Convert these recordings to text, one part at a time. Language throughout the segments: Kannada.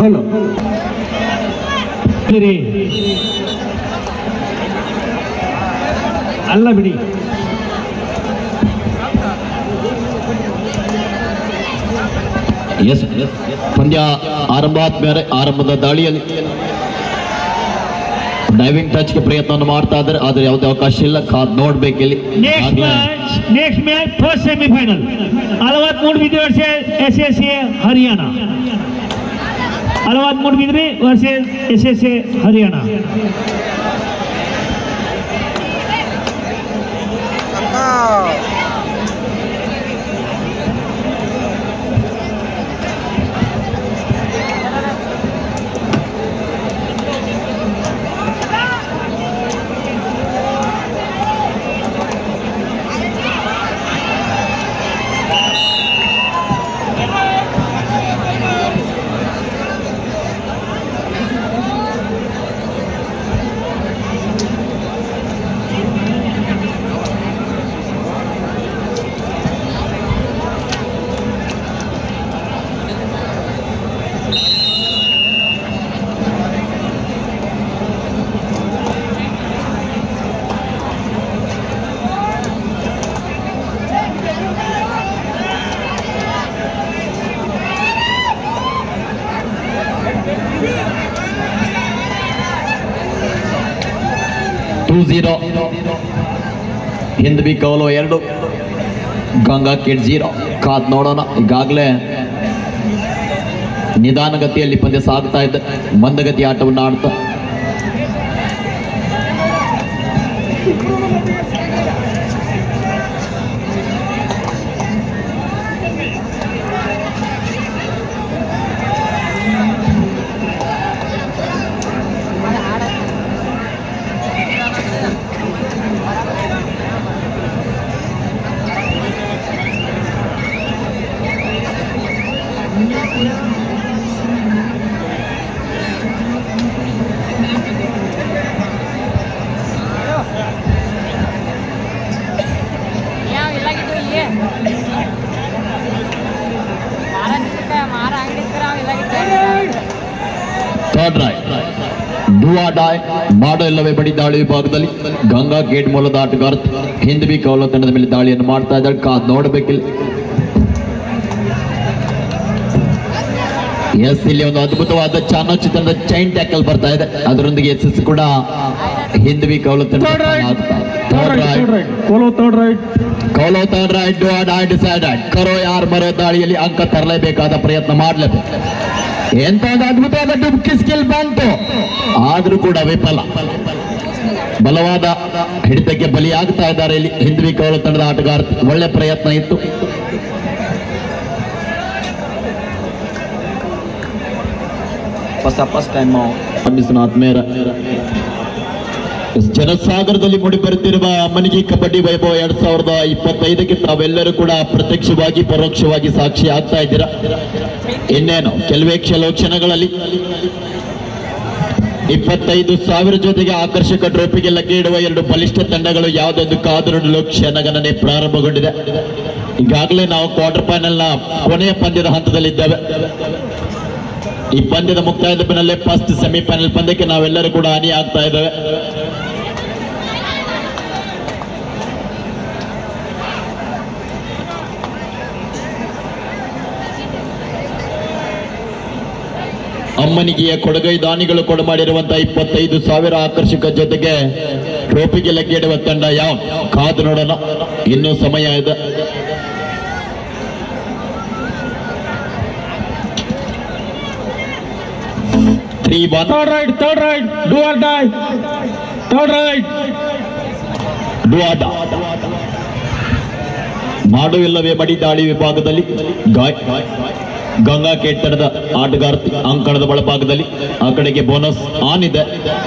खोलो ಅಲ್ಲ ಬಿಡಿ ಪಂದ್ಯ ಆರಂಭದ ದಾಳಿಯಲ್ಲಿ ಡೈವಿಂಗ್ ಟಚ್ ಗೆ ಪ್ರಯತ್ನವನ್ನು ಮಾಡ್ತಾ ಇದ್ದಾರೆ, ಆದ್ರೆ ಯಾವುದೇ ಅವಕಾಶ ಇಲ್ಲ. ನೋಡ್ಬೇಕು ಇಲ್ಲಿ. नेक्स्ट मैच फर्स्ट सेमीफाइनल अलवाद मूड बिद्री वर्सेस एसएसए हरियाणा. अलवाद मूड बिद्री वर्सेस एसएसए हरियाणा. ಹಿಂದ್ವಿ ಕೌಲು 2 ಗಂಗಾ ಕಿಡ್ 0. ಕಾದ್ ನೋಡೋಣ. ಈಗಾಗಲೇ ನಿಧಾನಗತಿಯಲ್ಲಿ ಪಂದ್ಯ ಸಾಗ್ತಾ ಇದ್ದ, ಮಂದಗತಿ ಆಟವನ್ನು ಆಡ್ತಾ ಮಾಡೋ ಇಲ್ಲವೇ ಬಡಿ ದಾಳಿ ವಿಭಾಗದಲ್ಲಿ ಗಂಗಾ ಗೇಟ್ ಮೂಲದ ಆಟಗಾರ ಹಿಂದ್ವಿ ಕೌಲ ತಂಡದ ಮೇಲೆ ದಾಳಿಯನ್ನು ಮಾಡ್ತಾ ಇದ್ದಾರೆ. ಕಾದ್ ನೋಡಬೇಕಿಲ್ಲ. ಇಲ್ಲಿ ಒಂದು ಅದ್ಭುತವಾದ ಚಾಣಕ್ಯತನದ ಚೈನ್ ಟ್ಯಾಕಲ್ ಬರ್ತಾ ಇದೆ. ಅದರೊಂದಿಗೆ ಎಸ್ ಕೂಡ ಹಿಂದ್ವಿ ಕೌಲ ತಂಡ ಕರೋ ಯಾರ್ ಮರೋ ದಾಳಿಯಲ್ಲಿ ಅಂಕ ತರಲೇಬೇಕಾದ ಪ್ರಯತ್ನ ಮಾಡಲೇಬೇಕು. ಎಂತ ಅದ್ಭುತವಾದ ಡುಬ್ಕಿ ಸ್ಕಿಲ್ ಬಂತು, ಆದ್ರೂ ಕೂಡ ವಿಫಲ. ಬಲವಾದ ಹಿಡಿತಕ್ಕೆ ಬಲಿಯಾಗ್ತಾ ಇದ್ದಾರೆ ಇಲ್ಲಿ ಹಿಂದ್ವಿ ಕೌಲ ತಂಡದ ಆಟಗಾರ. ಒಳ್ಳೆ ಪ್ರಯತ್ನ ಇತ್ತು. ಫಸ್ಟ್ ಟೈಮ್ ಆತ್ಮೇರ ಜನಸಾಗರದಲ್ಲಿ ಮೂಡಿ ಬರುತ್ತಿರುವ ಮನಿಗಿ ಕಬಡ್ಡಿ ವೈಭವ 2025ಕ್ಕೆ ತಾವೆಲ್ಲರೂ ಕೂಡ ಪ್ರತ್ಯಕ್ಷವಾಗಿ ಪರೋಕ್ಷವಾಗಿ ಸಾಕ್ಷಿ ಆಗ್ತಾ ಇದ್ದೀರಾ. ಇನ್ನೇನು ಕೆಲವೇ ಕ್ಷಣಗಳಲ್ಲಿ 25,000 ಜೊತೆಗೆ ಆಕರ್ಷಕ ಟ್ರೋಫಿಗೆ ಲಗ್ಗೆ ಇಡುವ 2 ಬಲಿಷ್ಠ ತಂಡಗಳು ಯಾವುದೊಂದು ಕಾದುರುಡಲು ಕ್ಷಣಗಣನೆ ಪ್ರಾರಂಭಗೊಂಡಿದೆ. ಈಗಾಗಲೇ ನಾವು ಕ್ವಾರ್ಟರ್ ಫೈನಲ್ ನ ಕೊನೆಯ ಪಂದ್ಯದ ಹಂತದಲ್ಲಿದ್ದೇವೆ. ಈ ಪಂದ್ಯದ ಮುಕ್ತಾಯದ ಬೆನ್ನಲ್ಲೇ ಫಸ್ಟ್ ಸೆಮಿಫೈನಲ್ ಪಂದ್ಯಕ್ಕೆ ನಾವೆಲ್ಲರೂ ಕೂಡ ಹಾನಿ ಆಗ್ತಾ ಇದ್ದೇವೆ. ಅಮ್ಮನಿಗೆಯ ಕೊಡಗೈ ದಾನಿಗಳು ಕೊಡಮಾಡಿರುವಂತಹ 25,000 ಆಕರ್ಷಕ ಜೊತೆಗೆ ಟ್ರೋಫಿಗೆ ಲಗ್ಗೆ ಇಡುವ ತಂಡ ಯಾವ ಕಾದು ನೋಡೋಣ. ಇನ್ನೂ ಸಮಯ ಇದೆ. Third right, do or die. Third right, do or die. ಮಾಡು ಇಲ್ಲವೇ ಬಡಿ ದಾಳಿ ವಿಭಾಗದಲ್ಲಿ ಗಂಗಾ ಕೇಟ್ ತಂಡದ ಆಟಗಾರ ಅಂಕಣದ ಒಳಭಾಗದಲ್ಲಿ ಆ ಕಡೆಗೆ ಬೋನಸ್ ಆನ್ ಇದೆ.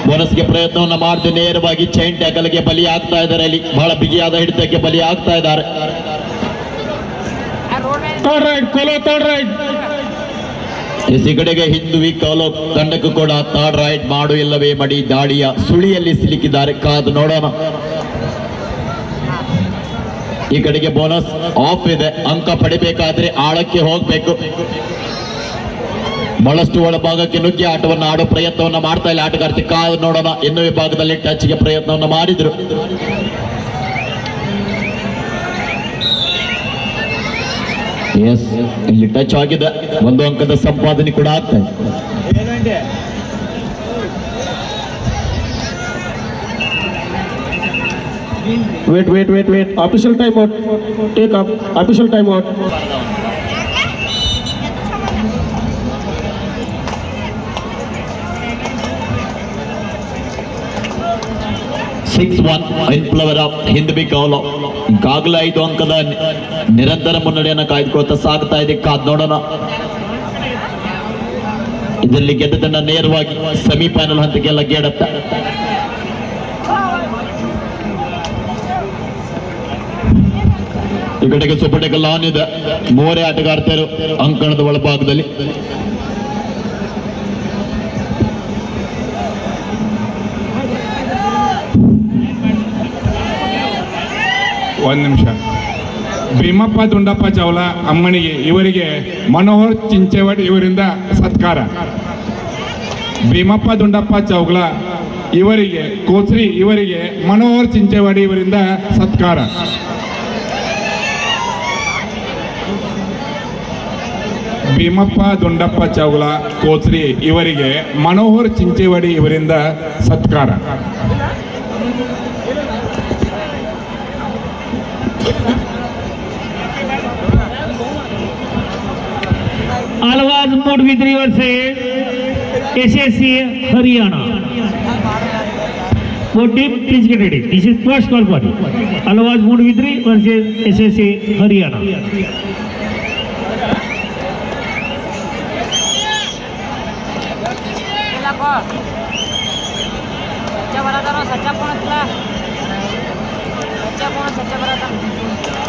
ಬೋನಸ್ಗೆ ಪ್ರಯತ್ನವನ್ನ ಮಾಡದೆ ನೇರವಾಗಿ ಚೈನ್ ಟ್ಯಾಕಲ್ಗೆ ಬಲಿ ಆಗ್ತಾ ಇದ್ದಾರೆ. ಇಲ್ಲಿ ಬಹಳ ಬಿಗಿಯಾದ ಹಿಡಿತಕ್ಕೆ ಬಲಿ ಆಗ್ತಾ ಇದ್ದಾರೆ. ಈ ಕಡೆಗೆ ಹಿಂದ್ವಿ ಕೌಲ ತಂಡಕ್ಕೂ ಕೂಡ ಥರ್ಡ್ ರೈಟ್ ಮಾಡು ಇಲ್ಲವೇ ಮಡಿ ದಾಳಿಯ ಸುಳಿಯಲ್ಲಿ ಸಿಲುಕಿದ್ದಾರೆ. ಕಾದು ನೋಡೋಣ. ಈ ಕಡೆಗೆ ಬೋನಸ್ ಆಫ್ ಇದೆ. ಅಂಕ ಪಡಿಬೇಕಾದ್ರೆ ಆಳಕ್ಕೆ ಹೋಗ್ಬೇಕು. ಬಹಳಷ್ಟು ಒಳಭಾಗಕ್ಕೆ ನುಗ್ಗಿ ಆಟವನ್ನು ಆಡೋ ಪ್ರಯತ್ನವನ್ನು ಮಾಡ್ತಾ ಇಲ್ಲ ಆಟಗಾರ್ತಿ. ಕಾದು ನೋಡೋಣ, ಇನ್ನೂ ವಿಭಾಗದಲ್ಲಿ ಟಚ್ಗೆ ಪ್ರಯತ್ನವನ್ನು ಮಾಡಿದ್ರು. ಎಸ್, ಇಲ್ಲಿ ಟಚ್ ಆಗಿದೆ. ಒಂದು ಅಂಕದ ಸಂಪಾದನೆ ಕೂಡ ಆಗ್ತಾ ಇದೆ. Wait. Official timeout. Take up. Official timeout. in favor of Hindavi ಕೌಲ. ಈಗಾಗಲೇ 5 ಅಂಕದ ನಿರಂತರ ಮುನ್ನಡೆಯನ್ನು ಕಾಯ್ದುಕೊಳ್ತಾ ಸಾಗ್ತಾ ಇದೆ. ಕಾದ್ ನೋಡೋಣ. ಇದರಲ್ಲಿ ಗೆದ್ದ ತಂಡ ನೇರವಾಗಿ ಸೆಮಿಫೈನಲ್ ಹಂತಕ್ಕೆ ಲಗ್ಗೆಡುತ್ತೆ. ಈ ಕಡೆಗೆ ಸೂಪರ್ ಟೇಕಲ್ ಆನ್ ಇದೆ. ಮೂರೇ ಆಟಗಾರ್ತಿಯರು ಅಂಕಣದ ಒಳಭಾಗದಲ್ಲಿ. ಒಂದು ನಿಮಿಷ. ಭೀಮಪ್ಪ ದುಂಡಪ್ಪ ಚೌಲ ಅಮ್ಮನಿಗೆ ಇವರಿಗೆ ಮನೋಹರ್ ಚಿಂಚೇವಾಡಿ ಇವರಿಂದ ಸತ್ಕಾರ. ಭೀಮಪ್ಪ ದುಂಡಪ್ಪ ಚೌಲ ಇವರಿಗೆ ಕೋಚ್ರಿ ಇವರಿಗೆ ಮನೋಹರ್ ಚಿಂಚೇವಾಡಿ ಇವರಿಂದ ಸತ್ಕಾರ. ಭೀಮಪ್ಪ ದುಂಡಪ್ಪ ಚೌಲ ಕೋಚ್ರಿ ಇವರಿಗೆ ಮನೋಹರ್ ಚಿಂಚೇವಾಡಿ ಇವರಿಂದ ಸತ್ಕಾರ. Alwaz Moodvidri versus SSC Haryana. Both team, please get ready. This is first call for you. Alwaz Moodvidri versus SSC Haryana.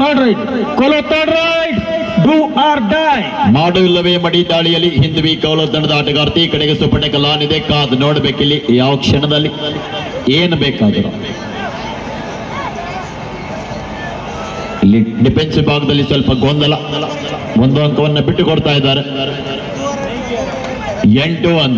Third right. Colo third right. Do or die. ಮಾಡುವಿಲ್ಲವೇ ಮಡಿ ದಾಳಿಯಲ್ಲಿ ಹಿಂದವಿ ಕೌಲ ತಂಡದ ಆಟಗಾರ್ತಿ. ಈ ಕಡೆಗೆ ಸೂಪರ್ ಟೇಕಲ್ ಆನ್ ಇದೆ. ಕಾದು ನೋಡಬೇಕಿಲ್ಲಿ ಯಾವ ಕ್ಷಣದಲ್ಲಿ ಏನು ಬೇಕಾದರೂ. ಇಲ್ಲಿ ಡಿಫೆನ್ಸ್ ವಿಭಾಗದಲ್ಲಿ ಸ್ವಲ್ಪ ಗೊಂದಲ. ಒಂದು ಅಂಕವನ್ನು ಬಿಟ್ಟು ಕೊಡ್ತಾ ಇದ್ದಾರೆ. 8-1.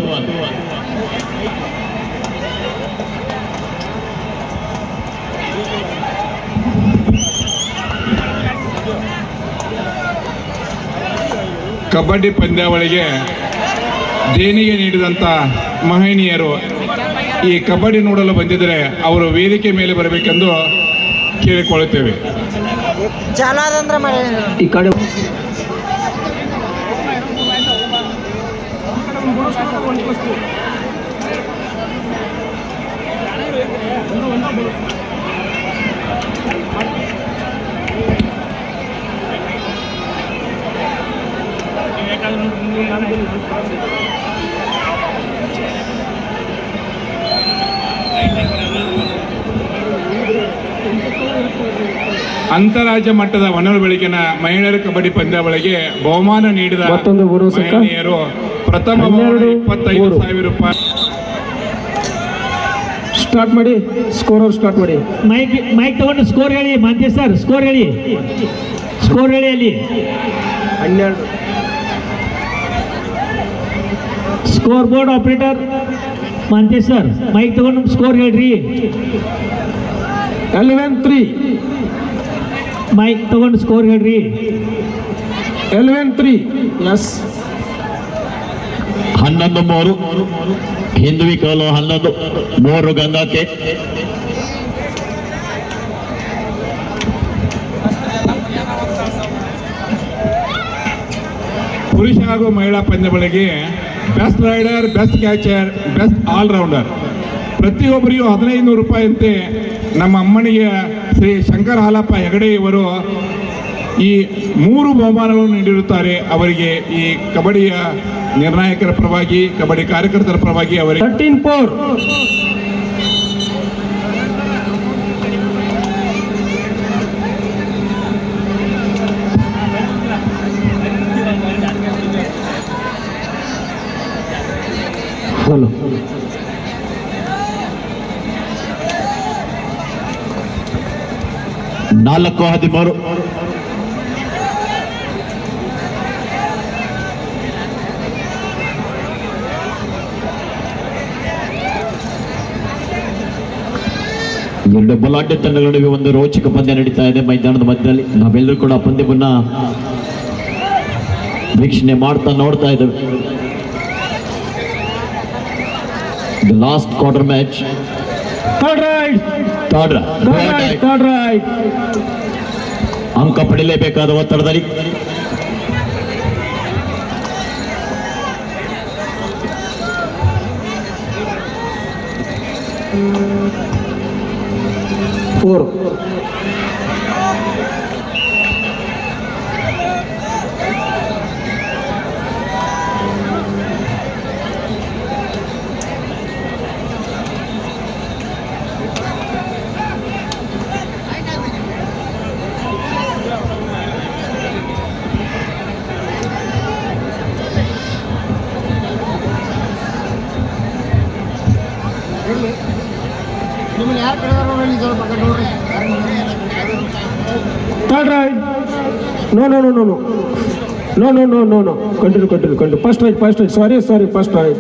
ಕಬಡ್ಡಿ ಪಂದ್ಯಾವಳಿಗೆ ದೇಣಿಗೆ ನೀಡಿದಂಥ ಮಹನೀಯರು ಈ ಕಬಡ್ಡಿ ನೋಡಲು ಬಂದಿದ್ದರೆ ಅವರು ವೇದಿಕೆ ಮೇಲೆ ಬರಬೇಕೆಂದು ಕೇಳಿಕೊಳ್ಳುತ್ತೇವೆ. ಈ ಕಡೆ ಅಂತಾರಾಜ್ಯ ಮಟ್ಟದ ಹೊನ್ನೂರು ಬೆಳಕಿನ ಮಹಿಳೆಯರ ಕಬಡ್ಡಿ ಪಂದ್ಯಾವಳಿಗೆ ಬಹುಮಾನ ನೀಡಿದ ಮತ್ತೊಂದು ಮಹಿಳೆಯರು ಪ್ರಥಮ 25,000 ರೂಪಾಯಿ. ಸ್ಟಾರ್ಟ್ ಮಾಡಿ. ಸ್ಕೋರ್ ಸ್ಟಾರ್ಟ್ ಮಾಡಿ. ಮೈಕ್ ತಗೊಂಡು ಸ್ಕೋರ್ ಹೇಳಿ. ಮಾಂತೆ ಸರ್ ಸ್ಕೋರ್ ಹೇಳಿ. ಸ್ಕೋರ್ ಹೇಳಿ. ಅಲ್ಲಿ 12. Score board operator Mante sir mike ತಗೊಂಡು ಸ್ಕೋರ್ ಹೇಳ್ರಿ. 11-3. ಮೈಕ್ ತಗೊಂಡು ಸ್ಕೋರ್ ಹೇಳ್ರಿ. 11-3. ಎಸ್. 11-3 ಹಿಂದವಿ ಕೌಲ. 11-3 ಗಂಗಾಕ್ಕೆ. ಪುರುಷ ಹಾಗೂ ಮಹಿಳಾ ಪಂದ್ಯಾವಳಿಗೆ best raider, best catcher, best allrounder ಪ್ರತಿಯೊಬ್ಬರಿಗೂ 1500 ರೂಪಾಯಿಯಂತೆ ನಮ್ಮ ಅಮ್ಮನಿಗೆ ಶ್ರೀ ಶಂಕರ ಹಾಲಪ್ಪ ಹೆಗಡೆ ಇವರು ಈ 3 ಬಹುಮಾನಗಳನ್ನು ನೀಡಿರುತ್ತಾರೆ. ಅವರಿಗೆ ಈ ಕಬಡ್ಡಿಯ ನಿರ್ಣಾಯಕರ ಪರವಾಗಿ, ಕಬಡ್ಡಿ ಕಾರ್ಯಕರ್ತರ ಪರವಾಗಿ ಅವರಿಗೆ 13-4. ಹಲೋ 4-13. ಎರಡು ಬಲಾಢ್ಯ ತಂಡಗಳ ನಡುವೆ ಒಂದು ರೋಚಕ ಪಂದ್ಯ ನಡೀತಾ ಇದೆ ಮೈದಾನದ ಮಧ್ಯದಲ್ಲಿ. ನಾವೆಲ್ಲರೂ ಕೂಡ ಪಂದ್ಯವನ್ನ ವೀಕ್ಷಣೆ ಮಾಡ್ತಾ ನೋಡ್ತಾ ಇದ್ದೇವೆ. The last quarter match. Third right ಅಂಕ ಪಡೆಯಲೇಬೇಕಾದ ಒತ್ತಡದಲ್ಲಿ four. Third right. No. Continue. First right. Sorry. First right.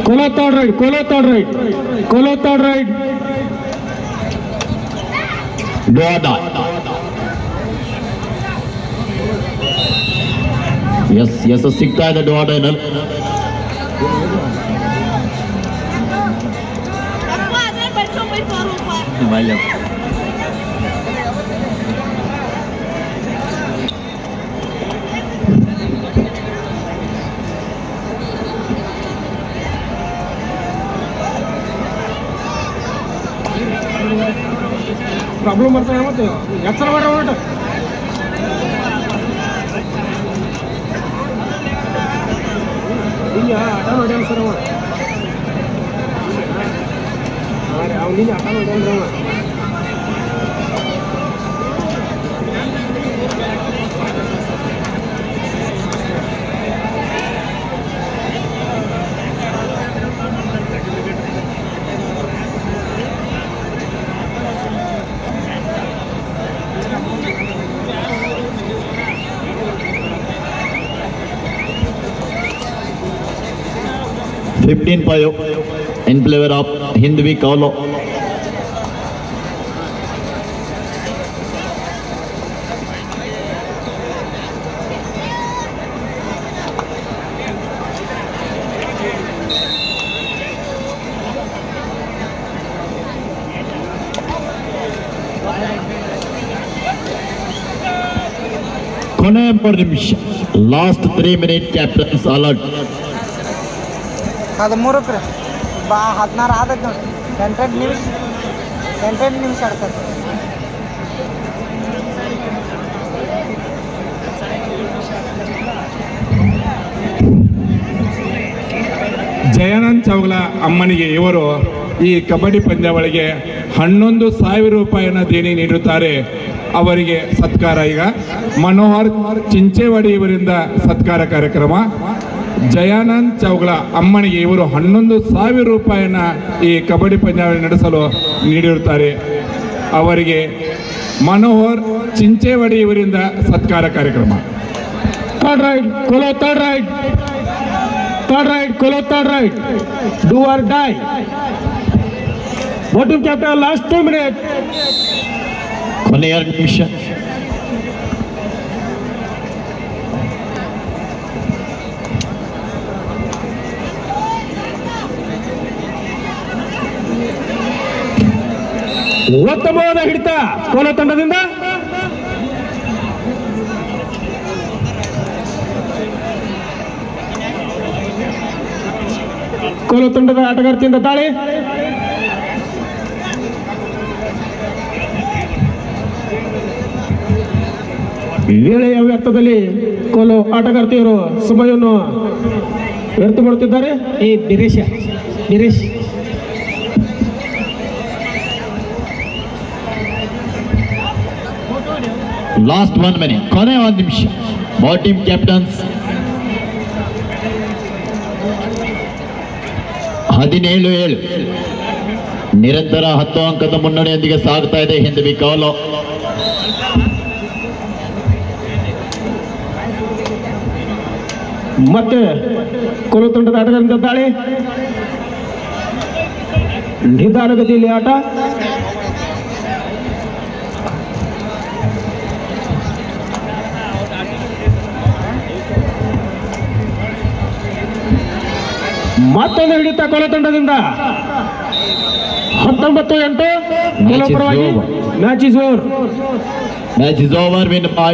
Colo third right. Yes, ಸಿಗ್ತಾ ಇದೆ ಡೋಡೈನಲ್. ಪ್ರಾಬ್ಲಮ್ ಬರ್ತಾನೆ ಮತ್ತೆ ಎಚ್ಚರ ಮಾಡ್ರ ಹೊರಟ ಇಲ್ಲ ಆಟ ನೋಡ್ಯಾನ ಸರ್ ಅವ ಅವನಿಗೆ ಆಟ ನೋಡ್ಯಾನ್ರಿ ಅವ. in favor of Hindvi Kaulo. Last 3 minutes captain's alert. 13 16 ಆದದ್ದು ನೋಡಿ 8 ನಿಮಿಷ ಆಡ್ತಾರೆ. ಜಯಾನಂದ್ ಚೌಗಲ ಅಮ್ಮನಿಗೆ ಇವರು ಈ ಕಬಡ್ಡಿ ಪಂದ್ಯಾವಳಿಗೆ 11,000 ರೂಪಾಯಿನ ದೇಣಿ ನೀಡುತ್ತಾರೆ. ಅವರಿಗೆ ಸತ್ಕಾರ ಈಗ ಮನೋಹರ್ ಚಿಂಚೇವಾಡಿ ಇವರಿಂದ ಸತ್ಕಾರ ಕಾರ್ಯಕ್ರಮ. ಜಯಾನಂದ್ ಚೌಗಲ ಅಮ್ಮನಿಗೆ ಇವರು 11,000 ರೂಪಾಯಿನ ಈ ಕಬಡ್ಡಿ ಪಂದ್ಯಾವಳಿ ನಡೆಸಲು ನೀಡಿರುತ್ತಾರೆ. ಅವರಿಗೆ ಮನೋಹರ್ ಚಿಂಚೇವಾಡಿ ಇವರಿಂದ ಸತ್ಕಾರ ಕಾರ್ಯಕ್ರಮ. Third right. Do or die. Bottom chapter last 2 minutes. ಕೊನೆಯ 2 ನಿಮಿಷ. ಉತ್ತಮವಾದ ಹಿಡಿತ ಕೋಲ ತಂಡದಿಂದ. ಕೋಲ ತಂಡದ ಆಟಗಾರ್ತಿಯಿಂದ ತಾಳಿ. ವೇಳೆಯ ವ್ಯರ್ಥದಲ್ಲಿ ಕೋಲು ಆಟಗಾರ್ತಿಯರು ಸಮಯವನ್ನು ವ್ಯರ್ಥ ಮಾಡುತ್ತಿದ್ದಾರೆ. ಈ ಬಿರೇಶ್ ಲಾಸ್ಟ್ 1 minute. ಕೊನೆಯ 1 ನಿಮಿಷ. ಬಾಲ್ ಟೀಮ್ ಕ್ಯಾಪ್ಟನ್ಸ್ 17-7 ನಿರಂತರ 10 ಅಂಕದ ಮುನ್ನಡೆಯೊಂದಿಗೆ ಸಾಗ್ತಾ ಇದೆ ಹಿಂದ್ವಿ ಕೌಲೋ. ಮತ್ತೆ ಕೊಲು ತಂಡದ ಆಟಗಾರರಿಂದ ದಾಳಿ. ನಿಧಾನಗತಿಯಲ್ಲಿ ಆಟ. ಮತ್ತೊಂದು ಹಿಡಿತ ಕೊಲೆ ತಂಡದಿಂದ. 19-8 ಪರವಾಗಿ match is over. Match is over. Win by